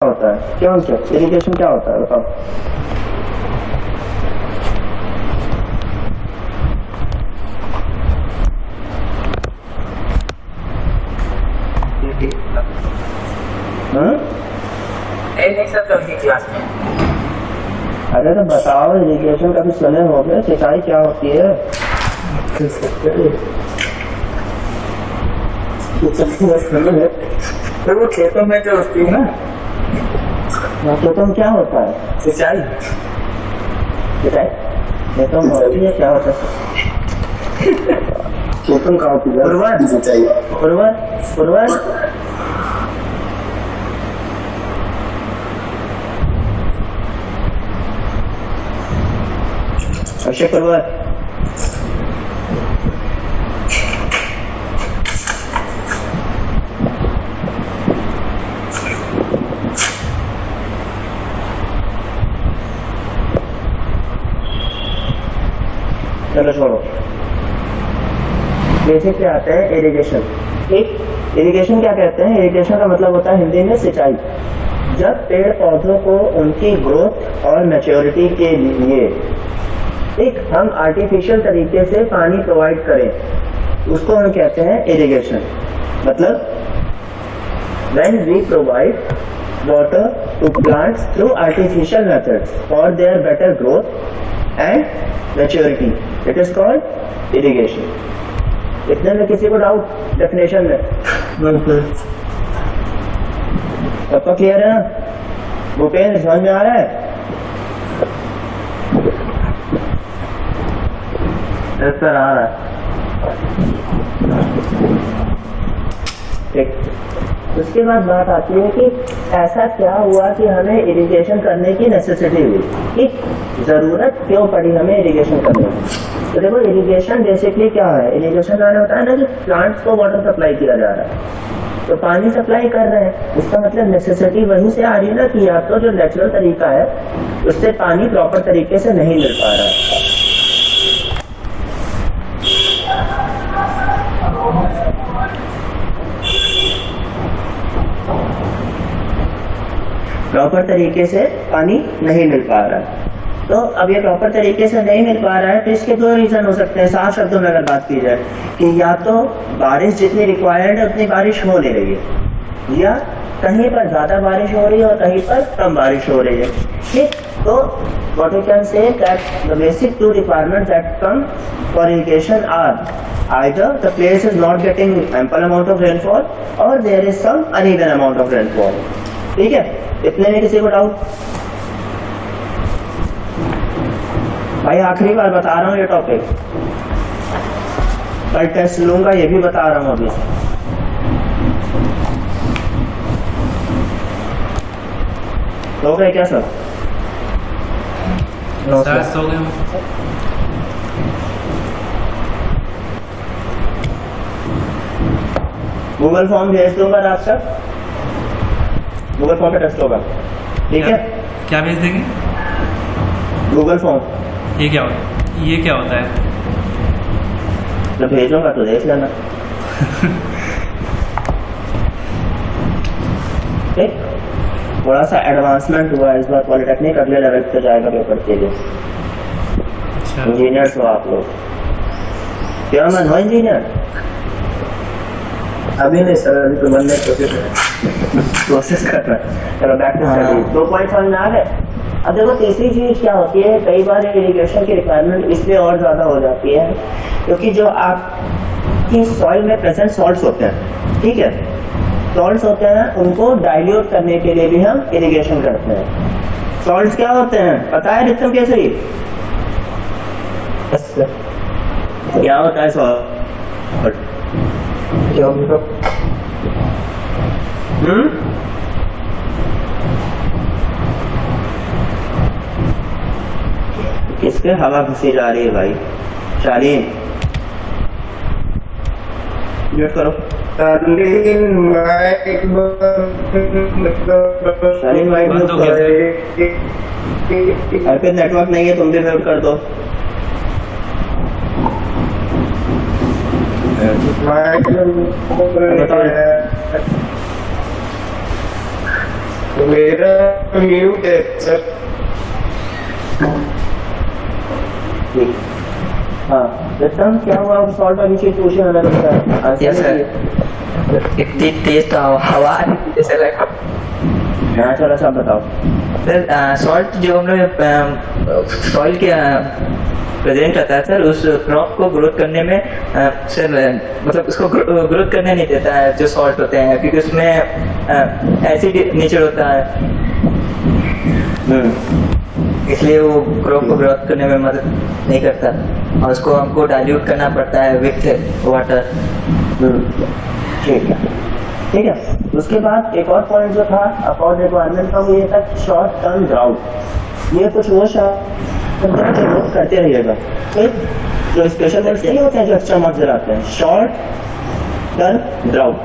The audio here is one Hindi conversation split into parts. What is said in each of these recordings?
होता है? क्या होता है इरिगेशन? क्या होता है बताओ? क्लास में अरे तो बताओ, इरिगेशन कभी सुने होंगे? सिंचाई क्या होती है? तो वो खेतों में जो होती है ना, खेतों में क्या होता है? सिंचाई। सिंचाई खेतों में होती है? क्या होता है खेतों का होती है उर्वर? सिंचाई। उर्वर उर्वर अभिषेक उर्वर चलो छोड़ो। बेसिक पे आते हैं इरिगेशन। ठीक, इरिगेशन क्या कहते हैं? इरिगेशन का मतलब होता है हिंदी में सिंचाई। जब पेड़ पौधों को उनकी ग्रोथ और मैच्योरिटी के लिए एक हम आर्टिफिशियल तरीके से पानी प्रोवाइड करें, उसको हम कहते हैं इरिगेशन। मतलब when we provide water to plants through artificial methods for their better growth and maturity, it is called irrigation. इतने में किसी को डाउट डेफिनेशन में? सबका क्लियर है ना? भूपेंद्र समझ में आ रहा है? सर आ रहा है। ठीक, उसके बाद बात आती है कि ऐसा क्या हुआ कि हमें इरिगेशन करने की नेसेसिटी हुई, ठीक, जरूरत क्यों पड़ी हमें इरिगेशन करने की? तो देखो, इरिगेशन बेसिकली क्या है? इरिगेशन मैंने बताया ना कि प्लांट्स को वाटर सप्लाई किया जा रहा है, तो पानी सप्लाई कर रहे हैं, उसका मतलब नेसेसिटी वहीं से आ रही है ना कि या तो जो नेचुरल तरीका है उससे पानी प्रॉपर तरीके से नहीं मिल पा रहा है। प्रॉपर तरीके से पानी नहीं मिल पा रहा है। तो अब ये प्रॉपर तरीके से नहीं मिल पा रहा है तो इसके दो रीजन हो सकते हैं। साफ शब्दों में अगर बात की जाए कि या तो बारिश जितनी रिक्वायर्ड है उतनी बारिश हो नहीं रही है, या कहीं पर ज्यादा बारिश हो रही है और कहीं पर कम बारिश हो रही है। ठीक, तो what we can say that the basic two requirements that come for irrigation are either the place is not getting ample amount of rainfall or there is some uneven amount of rainfall. ठीक है, इतने में किसी को डाउट? भाई आखिरी बार बता रहा हूँ ये टॉपिक, कल टेस्ट लूंगा, ये भी बता रहा हूँ अभी। हो गए क्या सब? सो गए। गूगल फॉर्म भेज दूंगा रात तक, गूगल फॉर्म पे टेस्ट होगा, ठीक है? क्या भेज देंगे? Google form. ये क्या होता है? तो भेजूंगा तो देख लेना। ठीक, थोड़ा सा एडवांसमेंट हुआ इस बार, पॉलिटेक्निक अगले लेवल पे जाएगा पेपर के लिए। इंजीनियर्स हो आप लोग, क्या मन हो इंजीनियर? अभी नहीं सर, अभी तो बनने की कोशिश कर रहा है। चलो बैक टू स्टडी। 2 पॉइंट समझ में आ गए? अब देखो, तीसरी चीज क्या होती है, कई बार इरिगेशन की रिक्वायरमेंट इसलिए और ज्यादा हो जाती है क्योंकि जो आपकी सॉइल में प्रेजेंट सॉल्ट्स होते हैं, ठीक है, सॉल्ट्स होते हैं, उनको डाइल्यूट करने के लिए भी हम इरिगेशन करते हैं। सॉल्ट्स क्या होते हैं पता है रितम केसरी? क्या होता है सॉल्ट? किसके हवा घुसी जा रही है भाई? शालीन म्यूट करो। शालीन वाइट म्यूट करो। अर्पित नेटवर्क नहीं है, तुम भी म्यूट कर दो। मेरा म्यूट है सर। ठीक। हाँ विक्रम, क्या हुआ सॉल्ट वाली चीज पूछे अलग अलग यस सर, इतनी तेज तो हवा आ रही थी जैसे लगा। हाँ चलो सब बताओ। सर सॉल्ट जो हम लोग सॉइल के प्रेजेंट रहता है सर, उस क्रॉप को ग्रोथ करने में सर मतलब उसको ग्रोथ करने नहीं देता है जो सॉल्ट होते हैं, क्योंकि उसमें एसिड नेचर होता है, इसलिए वो क्रॉप को ग्रोथ करने में मदद नहीं करता और उसको हमको डाइल्यूट करना पड़ता है विथ वाटर। ठीक है ठीक है। उसके बाद एक और पॉइंट जो था अपॉन रिक्वायरमेंट का, वो ये था शॉर्ट टर्म ड्राउट। ये कुछ वो शब्द जो नोट करते रहिएगा, ठीक? जो स्पेशल वर्ड्स नहीं होते हैं जो एक्स्ट्रा मार्क्स दिलाते हैं। Short term drought,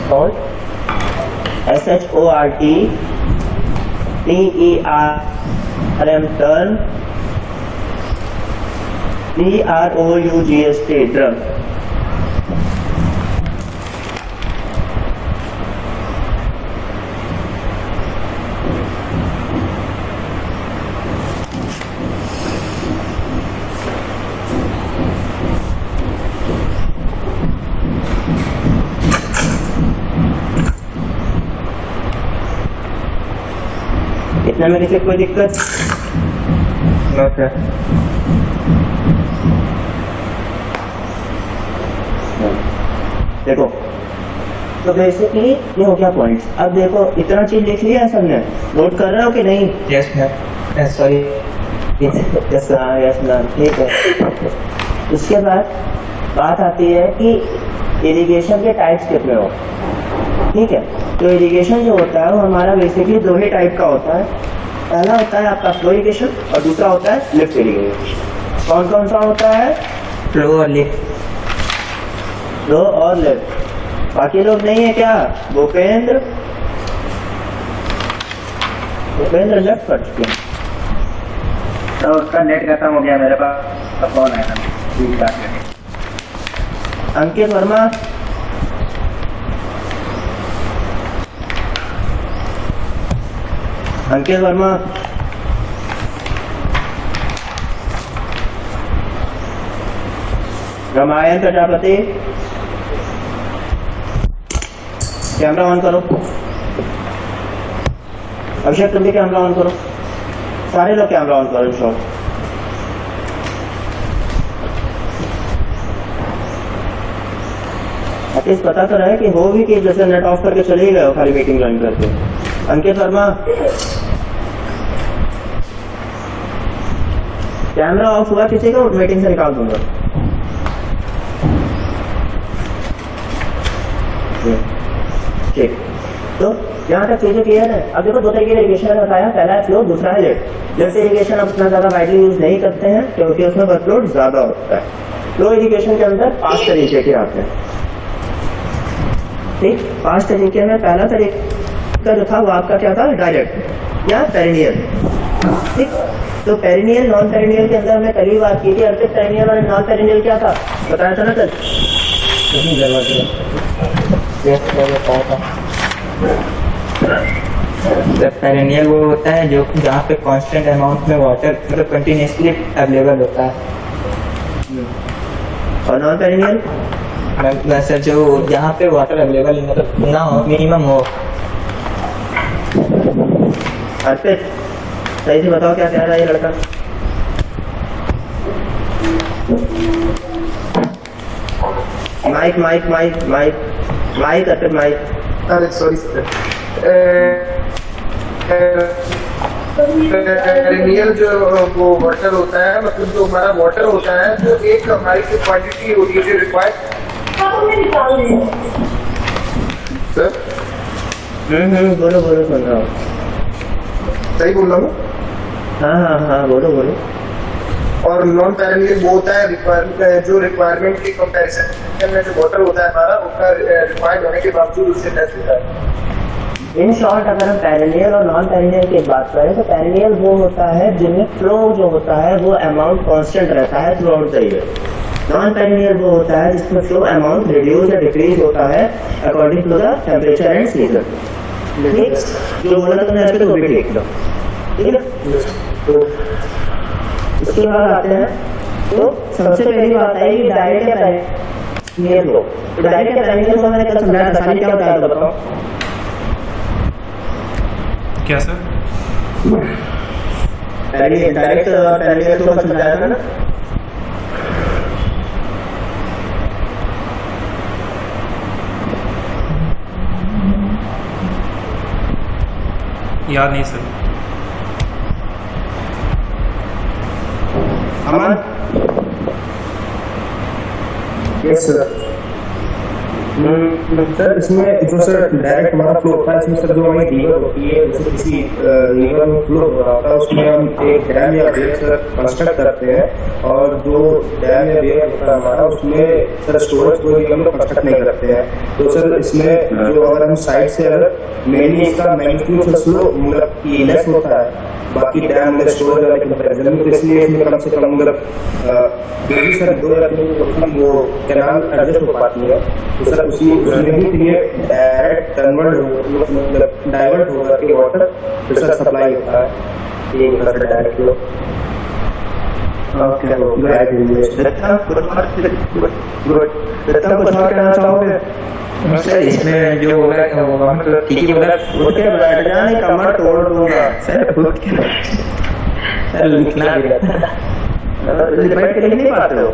short SHORT TERM term DROUGST drum. इतना में किसी कोई दिक्कत? देखो तो बेसिकली ये हो गया पॉइंट्स। अब देखो इतना चीज लिख लिया है सबने, नोट कर रहे हो कि नहीं? Yes ma'am, sorry. Yes ma'am, ठीक है। उसके बाद बात आती है कि इरिगेशन के टाइप्स कितने हो, ठीक है? तो इरिगेशन जो होता है वो हमारा बेसिकली दो ही टाइप का होता है। पहला होता है आपका फ्लो इरिगेशन और दूसरा होता है लिफ्ट इरिगेशन। कौन कौन सा होता है? फ्लो और लिफ्ट। फ्लो और लिफ्ट। बाकी लोग नहीं है क्या? भूपेंद्र लेफ्ट कर चुके हैं। तो उसका नेट खत्म हो गया, मेरे पास फोन आया था। अंकित वर्मा, अंकित वर्मा, रामायण प्रजापति, कैमरा ऑन करो। अभिषेक तुम भी कैमरा ऑन करो, सारे लोग कैमरा ऑन करो। शॉर्ट एटलीस्ट पता तो रहे कि हो भी कि जैसे नेट ऑफ करके चले ही गए हो खाली मीटिंग ज्वाइन करके। अंकित वर्मा, कैमरा ऑफ हुआ किसी को मीटिंग से निकाल दूंगा। ठीक, तो यहाँ तक चीजें क्लियर है। अब देखो दो तरीके का इरिगेशन मैंने बताया, पहला है फ्लो, दूसरा है लिफ्ट। लिफ्ट इरिगेशन अब उतना ज्यादा वाइडली यूज नहीं करते हैं क्योंकि उसमें वर्कलोड ज्यादा होता है। फ्लो इरिगेशन के अंदर 5 तरीके के आते हैं, ठीक? 5 तरीके में पहला तरीका जो था वो आपका क्या था? डायरेक्ट या पेरिनियल, ठीक? तो पेरिनियल नॉन पेरिनियल के अंदर हमने कल ही बात की थी। अर्पित पेरिनियल और नॉन पेरिनियल क्या था बताया था ना कल? पेरिनियल वो होता है जो जहाँ पे कांस्टेंट अमाउंट में वाटर मतलब कंटिन्यूसली अवेलेबल होता है। और नॉन पेरिनियल वैसे जो जहाँ पे वाटर अवेलेबल मतलब ना हो, मिनिमम हो। अर्पित सही से बताओ क्या कह रहा है ये लड़का? Mike mike mike mike mike Arpit mike. अरे सॉरी सर, पेरिनियल जो वो वाटर होता है, मतलब जो हमारा वाटर होता है वो एक हमारी जो क्वांटिटी होती है जो रिक्वायर्ड सर। बोलो बोलो, सुन रहा हूँ। सही बोल रहा हूँ? हाँ बोलो बोलो। और नॉन पेरिनियल वो होता है जो रिक्वायरमेंट के कंपैरिजन में जो वाटर होता है हमारा, उसका रिक्वायर्ड होने के बावजूद उससे लेस होता है। इन शॉर्ट अगर हम पेरिनियल और नॉन पेरिनियल की बात करें तो पेरिनियल वो होता है जिनमें फ्लो जो होता है वो अमाउंट कांस्टेंट रहता है throughout the year. Non perennial वो होता है जिसमें फ्लो अमाउंट रिड्यूस या डिक्रीज होता है according to the temperature and season. ठीक, जो बोला तुमने ऐसे तो भी लिख लो, ठीक है। तो इसके बाद आते हैं, तो सबसे पहली बात है कि डायरेक्ट या पैरेलल लो। तो डायरेक्ट या पैरेलल को मैंने कल समझाया था, सारी क्या होता है तो बताओ। क्या सर? डायरेक्ट पैरेलल को समझाया था ना। याद नहीं सर। अमन, यस सर। सर इसमें जो सर डायरेक्ट हमारा फ्लो होता है, इसमें सर जो हमारी लीवर होती है, जैसे किसी लीवर में फ्लो हो रहा होता है, उसमें हम एक डैम या वेव सर कंस्ट्रक्ट करते हैं, और जो डैम या वेव होता है हमारा, उसमें सर स्टोरेज कोई हम लोग कंस्ट्रक्ट नहीं करते हैं। तो सर इसमें जो अगर हम साइड से अगर मेनली इसका मैग्नीट्यूड स्लो मतलब लेस होता है बाकी डैम या स्टोरेज वाले कंपेरिजन में, तो इसलिए इसमें कम से कम मतलब जो भी सर 2 या 3 वो कैनाल एडजस्ट हो पाती है। तो सर उसी उसमें ही ये डायरेक्ट कन्वर्ट मतलब डाइवर्ट होगा कि वाटर फिर सर सप्लाई होता है, ये होता है डायरेक्ट फ्लो। Okay, good. कुछ और कहना चाहोगे? सर इसमें जो होगा तो ठीक ही होगा। उठ के बैठ जाने, कमर तोड़ दूंगा। सर उठ के सर लिखना भी रहता है। बैठ के लिख नहीं पाते हो?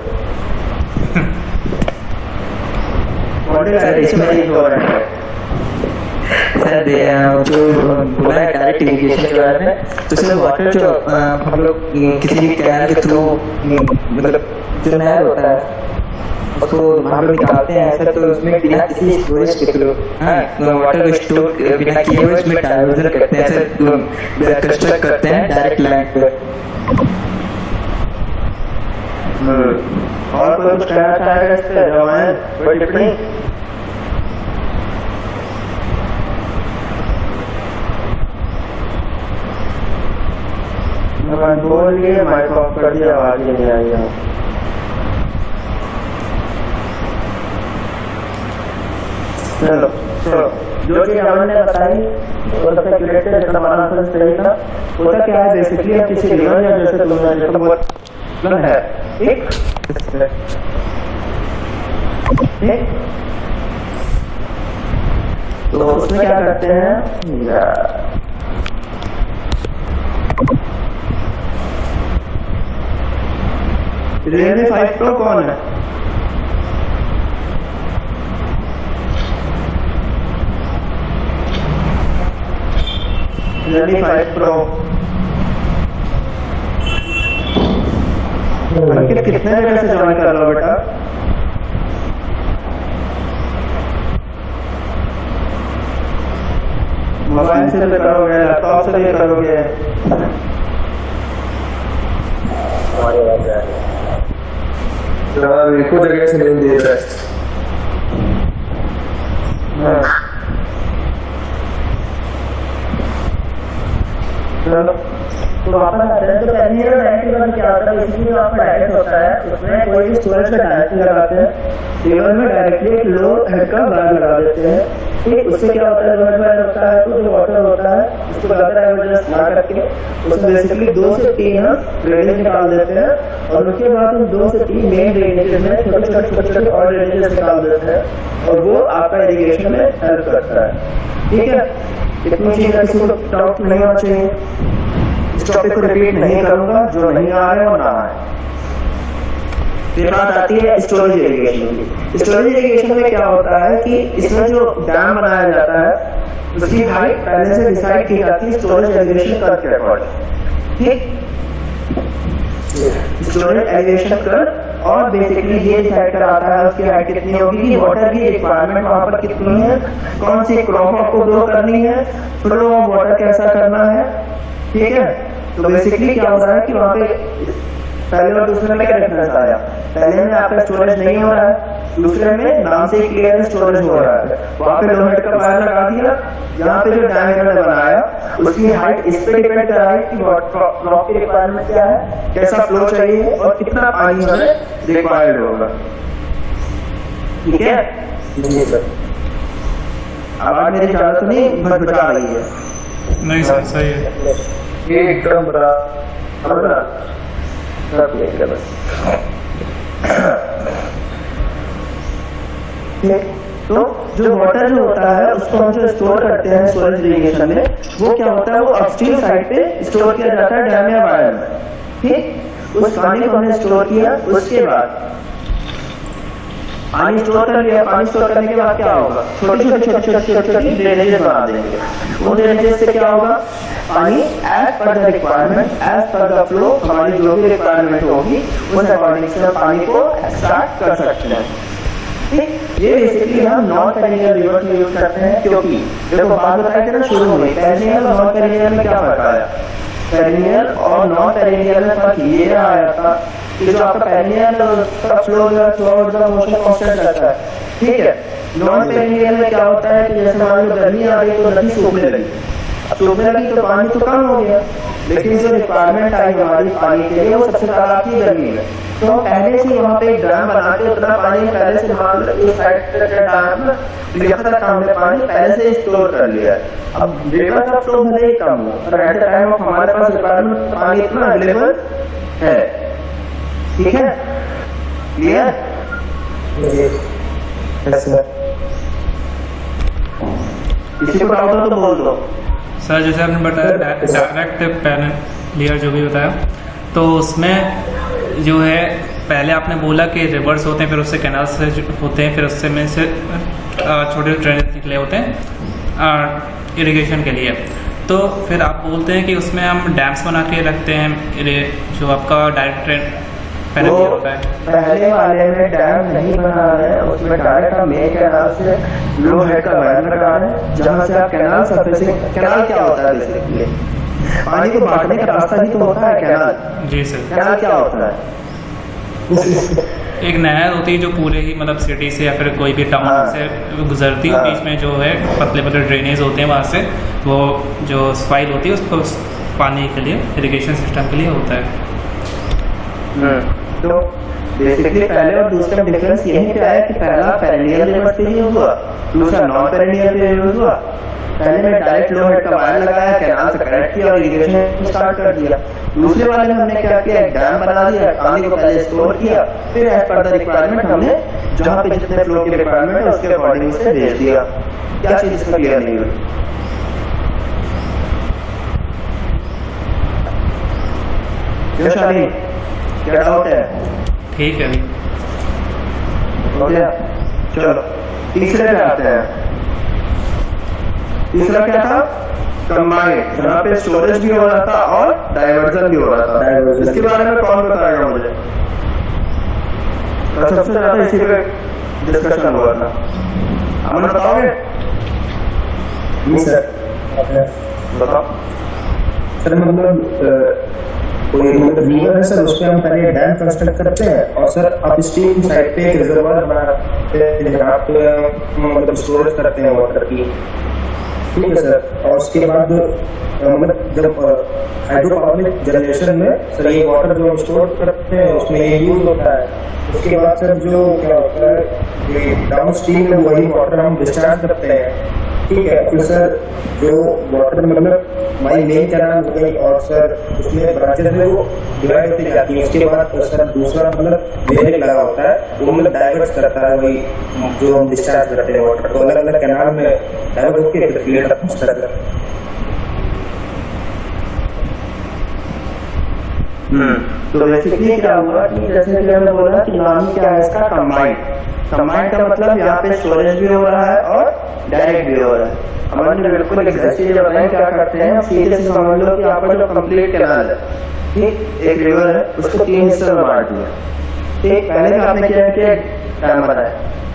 सर इसमें हो रहा है सर जो बोला है डायरेक्ट इरिगेशन के बारे में, तो सर वाटर जो हम लोग किसी भी कैनाल के थ्रू मतलब जो नहर होता है उसको हम लोग निकालते हैं सर, तो उसमें बिना किसी स्टोरेज के थ्रू वाटर को स्टोर बिना किए हुए उसमें डाइवर्जन करते हैं सर, कंस्ट्रक्ट करते हैं डायरेक्ट लैंड पे। और कोई कुछ कहना चाहेगा इस पे? रमायण कोई टिप्पणी? बोलिए, माइक ऑफ कर दिया, आवाज ही नहीं आई है। चलो चलो, जो चीज हमने बताई वो सबसे क्रिएटिव जितना हमारा आंसर सही था। होता क्या है बेसिकली, अब किसी रिवर या जैसे तुमने जितना बहुत है, ठीक, तो उसमें क्या करते हैं, रियलमी 5 प्रो कौन है? रियलमी 5 प्रो अंकित कितने जगह से ज्वाइन कर रहा हो बेटा? मोबाइल से भी करोगे, लैपटॉप से भी करोगे? एक जगह से नहीं दे रहा है। चलो तो वापस आते हैं। तो पहले डायरेक्ट लेवल क्या होता है, इसलिए आपका डायरेक्ट होता है, उसमें कोई भी स्टोरेज का डायरेक्ट लगाते हैं, लेवल में डायरेक्टली एक लो हेड का बैग लगा देते हैं, ठीक। उससे क्या होता है, लोअर बैग होता है तो जो वाटर होता है उसको ज्यादा डाइवर्जेंस ना करके उसमें बेसिकली 2 से 3 ड्रेनेज निकाल देते हैं, और उसके बाद हम 2 से 3 मेन ड्रेनेज में छोटे और ड्रेनेजेस निकाल देते हैं, और वो आपका इरिगेशन में हेल्प करता है, ठीक है। इतनी चीज किसी को डाउट नहीं होना चाहिए। इस टॉपिक को रिपीट नहीं करूंगा, जो नहीं आ रहा है वो ना आए। फिर बात आती है स्टोरेज इरिगेशन की। स्टोरेज इरिगेशन में क्या होता है कि इसमें जो डैम बनाया जाता है उसकी हाइट पहले से डिसाइड की जाती है स्टोरेज एलिवेशन कर्व के अकॉर्डिंग, ठीक। स्टोरेज एलिवेशन कर्व, और बेसिकली ये डिसाइड कराता है उसकी हाइट कितनी होगी, वाटर की रिक्वायरमेंट वहां पर कितनी है, कौन सी क्रॉप आपको ग्रो करनी है, फ्लो ऑफ वाटर कैसा करना है, ठीक है। तो बेसिकली क्या हो रहा है कि वहाँ पे पहले और दूसरे में क्या डिफरेंस आया, पहले में आपका स्टोरेज नहीं हो रहा है, दूसरे में नाम से क्लियर स्टोरेज हो रहा है। वहाँ पे लोहेड का वायर लगा दिया, यहाँ पे जो डैम इन्होंने बनाया उसकी हाइट इस पे डिपेंड कर रहा है कि क्रॉप की रिक्वायरमेंट क्या है, कैसा फ्लो चाहिए और कितना पानी हमें रिक्वायर्ड होगा, ठीक है। आवाज मेरी ज्यादा तो नहीं बचा रही है? नहीं सर सही है। ये एकदम बराबर ना सब ठीक है बस। तो जो वाटर जो होता है उसको हम जो स्टोर करते हैं सोइल इरिगेशन में, वो क्या होता है, वो अपस्ट्रीम साइड पे स्टोर किया जाता है डैम या वायर में। ठीक, उस पानी को हमने स्टोर किया, उसके बाद पानी स्टोर कर लिया, पानी स्टोर करने के बाद क्या होगा, छोटी छोटी ड्रेनेजेस बना देंगे। उन ड्रेनेजेस से क्या होगा, पानी as per the requirement, as per the flow, हमारी जो भी रिक्वायरमेंट होगी उस अकॉर्डिंग से हम पानी को एक्सट्रैक्ट कर सकते हैं। ठीक, ये बेसिकली हम नॉन पेरिनियल रिवर्स में यूज करते हैं, क्योंकि देखो बात बताई थी ना शुरू में, पेरिनियल और नॉन पेरिनियल में क्या फर्क आया। पेरिनियल और नॉन पेरिनियल में फर्क ये आया था कि जो आपका पेरिनियल का flow throughout the motion constant रहता है। ठीक है, नॉन पेरिनियल में क्या होता है कि जैसे मान लो गर्मी आ गई तो नदी सूखने लगी, अब सूखने लगी तो पानी तो कम हो गया, लेकिन जो रिक्वायरमेंट आई हमारी पानी के लिए वो सबसे ज्यादा आती है गर्मी में। तो हम पहले से वहाँ पे एक ड्राम बना के उतना पानी पहले से मान लो इस साइड से ड्राम यहाँ तक हमने पानी पहले से स्टोर कर लिया है। अब रिवर का फ्लो भले ही कम हो, पर एट द टाइम ऑफ हमारे पास रिक्वायरमेंट पानी इतना अवेलेबल है। ठीक है, क्लियर? किसी को डाउट हो तो बोल दो। सर जैसे आपने बताया डायरेक्ट पैनल लेयर जो भी बताया, तो उसमें जो है पहले आपने बोला कि रिवर्स होते हैं, फिर उससे कैनाल से होते हैं, फिर उससे में से छोटे ड्रेनेज निकले होते हैं इरिगेशन के लिए। तो फिर आप बोलते हैं कि उसमें हम डैम्स बना के रखते हैं, जो आपका डायरेक्ट पैनल होता है। पहले वाले में डैम नहीं बना रहे हैं, उसमें डायरेक्ट हम मेन कैनाल से लो हेड का वायर लगा रहे हैं, जहाँ से आप कैनाल सरफेसिंग। कैनाल क्या होता है बेसिकली, पानी को बांटने का रास्ता ही तो होता है कैनाल। जी सर। कैनाल क्या होता है? एक नहर होती है जो पूरे ही मतलब सिटी से या फिर कोई भी टाउन से गुजरती है, बीच में जो है पतले पतले ड्रेनेज होते हैं, वहाँ से वो जो सॉइल होती है उसको पानी के लिए इरिगेशन सिस्टम के लिए होता है। तो बेसिकली पहले और दूसरे में डिफरेंस यही पे आया कि पहला पेरिनियल रिवर्स पे यूज हुआ, दूसरा नॉन पेरिनियल पे यूज हुआ। पहले में डायरेक्ट लो हेड का वायर लगाया, कैनाल से कनेक्ट किया और इरिगेशन स्टार्ट कर दिया। दूसरे वाले में हमने क्या किया, एक डैम बना दिया, पानी को पहले स्टोर किया, फिर एज पर द रिक्वायरमेंट हमने जहाँ पे जितने फ्लो की रिक्वायरमेंट है उसके अकॉर्डिंग से भेज दिया। क्या चीज इसमें क्लियर नहीं हुई? क्या डाउट है? ठीक है। हो गया, चलो तीसरे पे आते हैं। तीसरा क्या था, कंबाइंड, जहाँ पे स्टोरेज भी हो रहा था और डाइवर्जन भी हो रहा था। इसके बारे में कौन बताएगा मुझे? तो सबसे ज्यादा इसी पे डिस्कशन हुआ था, अमन बताओगे? सर बताओ। सर मतलब कोई मतलब रिवर है सर, उसपे हम पहले डैम कंस्ट्रक्ट करते हैं और सर अपस्ट्रीम साइड पे एक रिजर्वायर बनाते हैं जहाँ पे मतलब स्टोरेज करते हैं वाटर की। ठीक है सर, और उसके बाद मतलब जब हाइड्रो पावर जनरेशन में सर ये वाटर जो हम स्टोर करते हैं उसमें ये यूज होता है। उसके बाद सर जो क्या होता है कि डाउन स्ट्रीम में वही वाटर हम डिस्चार्ज करते हैं। ठीक है, फिर सर जो वाटर मतलब हमारी मेन कैनाल हो गई और सर उसमें ब्रांचेस में वो डिवाइड होती जाती है। उसके बाद तो सर दूसरा मतलब वेल लगा होता है, वो मतलब डाइवर्ट करता है वही जो हम डिस्चार्ज करते हैं वाटर, तो अलग अलग कैनाल में डाइवर्ट होकर फिर क्लियर तक पहुंचता है। तो बेसिकली क्या हुआ कि जैसे कि हमने बोला कि नाम क्या है इसका, कंबाइंड। कंबाइंड का मतलब यहाँ पे स्टोरेज भी हो रहा है और डायरेक्ट भी हो रहा है। हमने बिल्कुल एग्जैक्टली जो बताया क्या करते हैं, सीधे से समझ लो कि आपका जो कंप्लीट कैनाल है, ठीक, एक रिवर है, उसको 3 हिस्से में बांट दिया। ठीक, पहले में आपने क्या किया, डैम बनाया,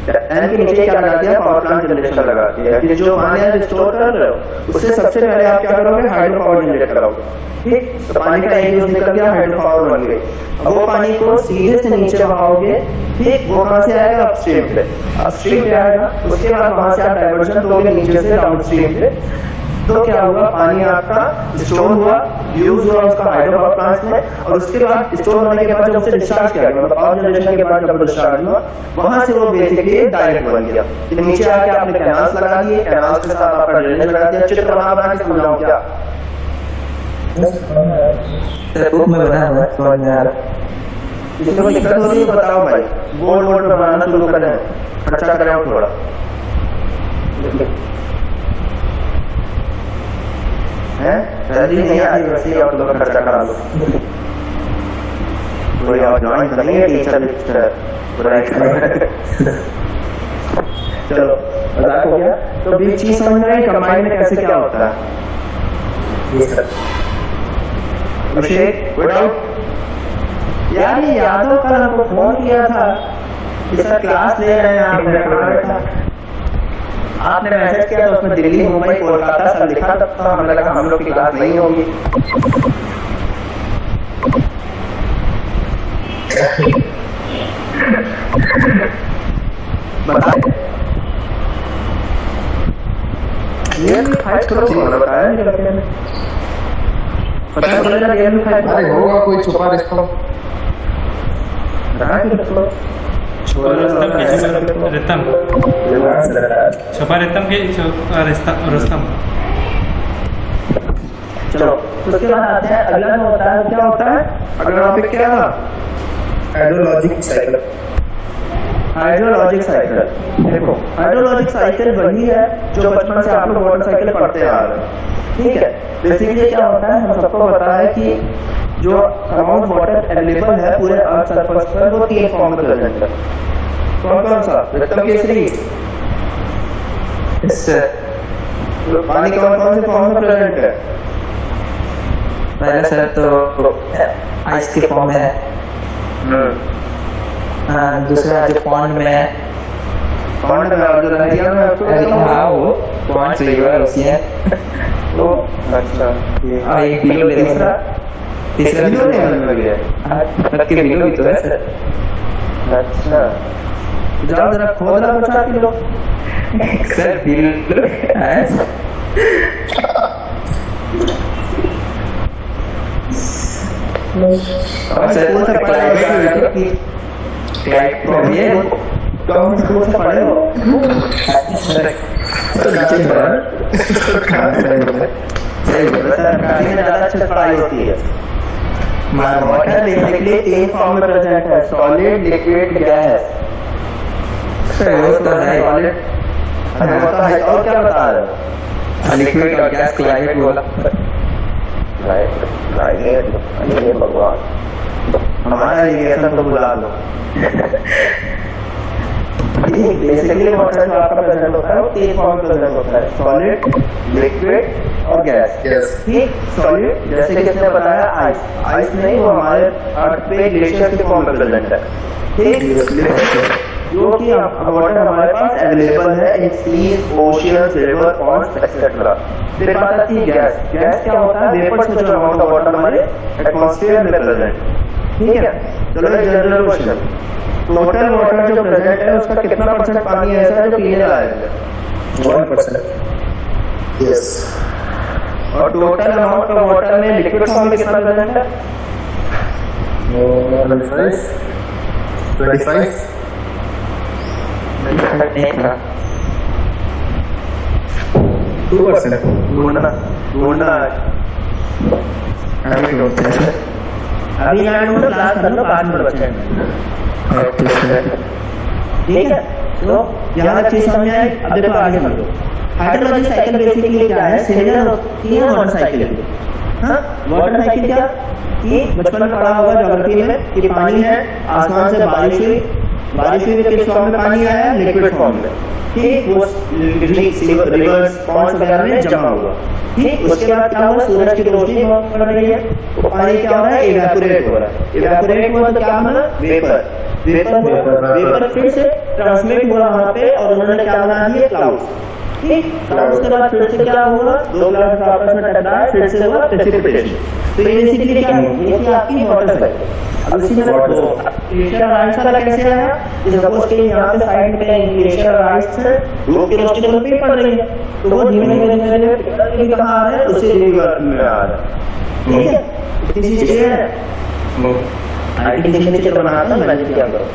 डैम के नीचे क्या लगा दिया, पावर प्लांट जनरेशन लगा दिया कि जो पानी आप स्टोर कर रहे हो उससे सबसे पहले आप क्या करोगे, हाइड्रो पावर जनरेट कराओगे। ठीक, तो पानी का एक यूज निकल गया, हाइड्रो पावर बन गई। अब वो पानी को सीधे से नीचे बहाओगे, ठीक, वो कहाँ से आएगा, अपस्ट्रीम पे। अपस्ट्रीम पे आएगा, उसके बाद वहां से आप डाइवर्जन दोगे नीचे से डाउनस्ट्रीम पे। तो क्या हुआ, पानी आपका स्टोर हुआ, यूज हुआ उसका हाइड्रो पावर प्लांट में, और उसके बाद स्टोर होने के बाद जब उसे डिस्चार्ज किया गया, मतलब पावर जनरेशन के बाद जब डिस्चार्ज हुआ, वहां से वो बेसिकली डायरेक्ट बन गया। तो नीचे आके आपने कैनाल्स लगा दिए, कैनाल्स के साथ आपका ड्रेनेज लगा दिया। चित्र बना के समझाऊं क्या? बुक में बना हुआ है, समझ में आ रहा। इसमें कोई दिक्कत हो रही है बताओ भाई, बोर्ड पे बनाना शुरू करें, खर्चा करें थोड़ा। है सैलरी नहीं आ रही, वैसे ही आप लोग खर्चा करा लो। कोई और ज्वाइन तो नहीं है टीचर बुराई चलो मजाक हो गया। तो बीच चीज समझ रहे हैं कंबाइन में कैसे क्या होता है? अभिषेक विदाउट यार ये यादव कल हमको फोन किया था कि सर क्लास ले रहे हैं आप, आपने मैसेज किया तो उसमें दिल्ली मुंबई कोलकाता सब लिखा था, हमें लगा हम लोग की क्लास नहीं होगी। बताए रियल फाइट करो, बताया मेरे लड़के ने, पता है बोला रियल फाइट होगा कोई छुपा रिश्ता रितम छुपा रितम के रुस्तम। चलो उसके बाद आते हैं अगला जो होता है, क्या होता है अगला टॉपिक क्या था? Hydrologic cycle. हाइड्रोलॉजिक साइकिल, देखो हाइड्रोलॉजिक साइकिल वही है जो बचपन से आप लोग वाटर साइकिल पढ़ते आ रहे हैं, ठीक है। बेसिकली क्या होता है, हम सबको पता है कि जो अमाउंट वाटर अवेलेबल है पूरे अर्थ सरफेस पर वो 3 फॉर्म में प्रेजेंट है। कौन कौन सा? रत्न केसरी, पानी कौन कौन से फॉर्म में प्रेजेंट है? पहले सर तो आइस के फॉर्म में है, दूसरा जो पॉन्ड में है, पॉन्ड में, और जो दरिया में उसको हाँ वो पॉन्ड से ही है उसी है। तो अच्छा और एक बिलो ले दूसरा, तीसरा बिलो लेवल में गया, रख के बिलो भी तो है सर। अच्छा जाओ जरा खोदना बचा के लो सर बिलो है और सर स्कूल से पढ़ाई क्लाइट को भी है, कौन स्कूल से पढ़े हो? तो नीचे सरकारी में ज्यादा अच्छी पढ़ाई होती है। वाटर बेसिकली 3 फॉर्म में प्रेजेंट है, सॉलिड, लिक्विड, गैस। वो तो है सॉलिड होता है, और क्या बता रहे हो? लिक्विड और गैस क्लाइमेट बोला। अरे भगवान, हमारा इरिगेशन तो बुला लो। बेसिकली वाटर जो आपका प्रेजेंट होता है वो 3 फॉर्म में प्रेजेंट होता है, सॉलिड, लिक्विड और गैस। ठीक, सॉलिड जैसे कि इसने बताया आइस, आइस नहीं वो हमारे अर्थ पे ग्लेशियर के फॉर्म में प्रेजेंट है, ठीक, जो कि वाटर हमारे पास अवेलेबल है in seas, oceans, river, ponds etcetera. फिर बात आती है गैस। गैस क्या होता है? वेपर से जो अमाउंट ऑफ वाटर हमारे एटमॉस्फेयर में प्रेजेंट, ठीक है। चलो जनरल क्वेश्चन, टोटल वाटर जो प्रेजेंट है उसका कितना परसेंट पानी ऐसा है जो पीने लायक है? 1%। यस। और टोटल अमाउंट ऑफ वाटर में लिक्विड फॉर्म में कितना प्रेजेंट है? 25। नहीं था 2%। ढूंढना अभी यहाँ ढूंढो, क्लास कर लो, 5%। ठीक है, तो यहाँ तक चीज समझ आए। अब देखो आगे बढ़ो। हाइड्रोलॉजिक साइकिल बेसिकली क्या है? सिमिलर होती है वाटर साइकिल की। हाँ, वाटर साइकिल क्या कि बचपन में पढ़ा होगा ज्योग्राफी में कि पानी है, आसमान से बारिश हुई किस फॉर्म में पानी आया? लिक्विड फॉर्म में, ठीक। वो रिवर्स, पॉन्ड्स वगैरह में जमा हुआ, ठीक। उसके बाद क्या हुआ? सूरज की रोशनी बहुत पड़ रही है, तो पानी क्या हो रहा है? इवेपोरेट हो रहा है। इवेपोरेट हुआ तो क्या बना? वेपर फिर से ट्रांसमिट हुआ वहां पे, और उन्होंने क्या बना दिए? क्लाउड्स, ठीक। और उसके बाद फिर से क्या हुआ, दो ग्लास आपस में टकराए, फिर से हुआ प्रेसिपिटेशन। तो ये बेसिकली क्या है, ये थी आपकी वाटर साइकिल। अब इसी में ग्लेशियर राइज वाला कैसे आया, सपोज कि यहाँ पे साइड पे ग्लेशियर राइज है, धूप की रोशनी तो नहीं पड़ रही है, तो वो धीमे धीमे कहाँ आ रहा है, उसी रिवर में आ रहा है। ठीक है, इतनी चीज क्लियर है। आर्टिफिशियल नेचर बनाता है, मैजिक क्या करो।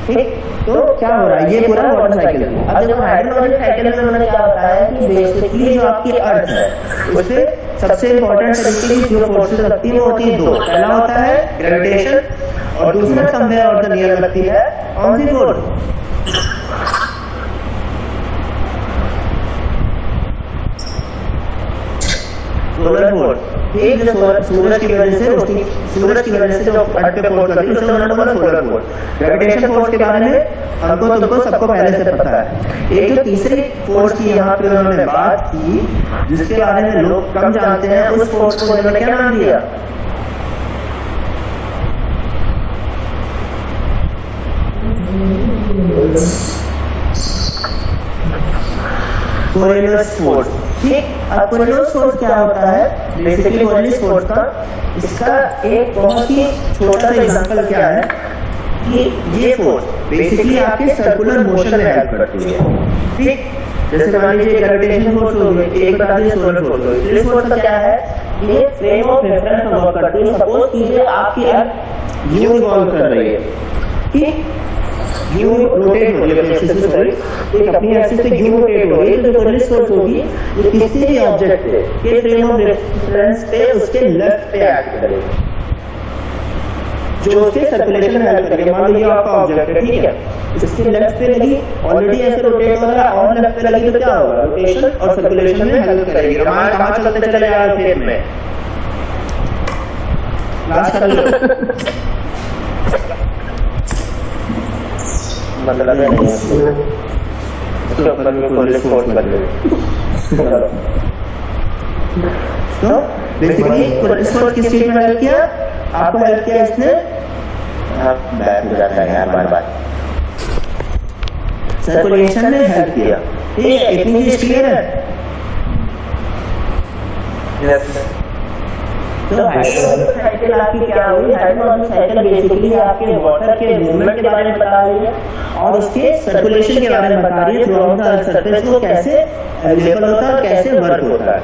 ठीक, तो क्या हो रहा है, ये पूरा वाटर साइकिल है। अब जब हाइड्रोलॉजिक साइकिल में उन्होंने क्या बताया कि बेसिकली जो आपकी अर्थ है उससे सबसे इंपॉर्टेंट तरीके की जो फोर्सेस लगती है वो होती है दो। पहला होता है ग्रेविटेशन और दूसरा समवेयर और द नियर लगती है कौन सी फोर्स, सोलर फोर्स। एक जो सूरज की वजह से रोशनी, सूरज की वजह से जो अर्थ पे फोर्स लगती है उसे उन्होंने बोला सोलर फोर्स। ग्रेविटेशन फोर्स के बारे में हमको तुमको सबको पहले से पता है। एक जो तीसरी फोर्स की यहाँ पे उन्होंने बात की जिसके बारे में लोग कम जानते हैं, उस फोर्स को उन्होंने क्या नाम दिया, कोरियोलिस फोर्स। ठीक, अब कोरियोलिस फोर्स क्या होता है, बेसिकली कोरियोलिस फोर्स का इसका एक बहुत ही छोटा सा एग्जांपल क्या है कि ये फोर्स बेसिकली आपके सर्कुलर मोशन में हेल्प करती है। ठीक, जैसे मान लीजिए ग्रेविटेशन फोर्स हो गई, एक बता दीजिए सोलर फोर्स हो गई। कोरियोलिस फोर्स का क्या है, ये फ्रेम ऑफ रेफरेंस में वर्क करती है। सपोज कीजिए आपकी अर्थ यू रिवॉल्व कर रही है, ठीक, यू रोटेट हो रही है अपनी एक्सिस से, सॉरी, एक अपनी एक्सिस से यू रोटेट हो रही है, तो जो कोरियोलिस फोर्स होगी ये किसी भी ऑब्जेक्ट के फ्रेम ऑफ रेफरेंस पे उसके लेफ्ट पे एक्ट करेगी, जो उसके सर्कुलेशन में हेल्प करेगी। मान लीजिए आपका ऑब्जेक्ट है, ठीक है, इसके लेफ्ट पे लगी, ऑलरेडी ऐसे रोटेट हो रहा है, और लेफ्ट पे लगी तो क्या होगा, रोटेशन और सर्कुलेशन में हेल्प करेगी। रामायण कहाँ चलते चले जा रहे खेत में, लास्ट कर लो मतलब नहीं है उसके ऊपर में कोरियोलिस फोर्स बदले। तो बेसिकली कोरियोलिस फोर्स किस चीज में हेल्प किया, आपको हेल्प किया इसने, आप बैक हो जाता है यार बार बार, सर्कुलेशन में हेल्प किया। ठीक है, इतनी चीज क्लियर है। तो हाइड्रोलॉजिक साइकिल आपकी क्या हुई, हाइड्रोलॉजिक साइकिल बेसिकली आपके वाटर के मूवमेंट के बारे में बता रही है और उसके सर्कुलेशन के बारे में बता रही है थ्रू आउट द सरफेस, वो कैसे अवेलेबल होता है और कैसे वर्क होता है।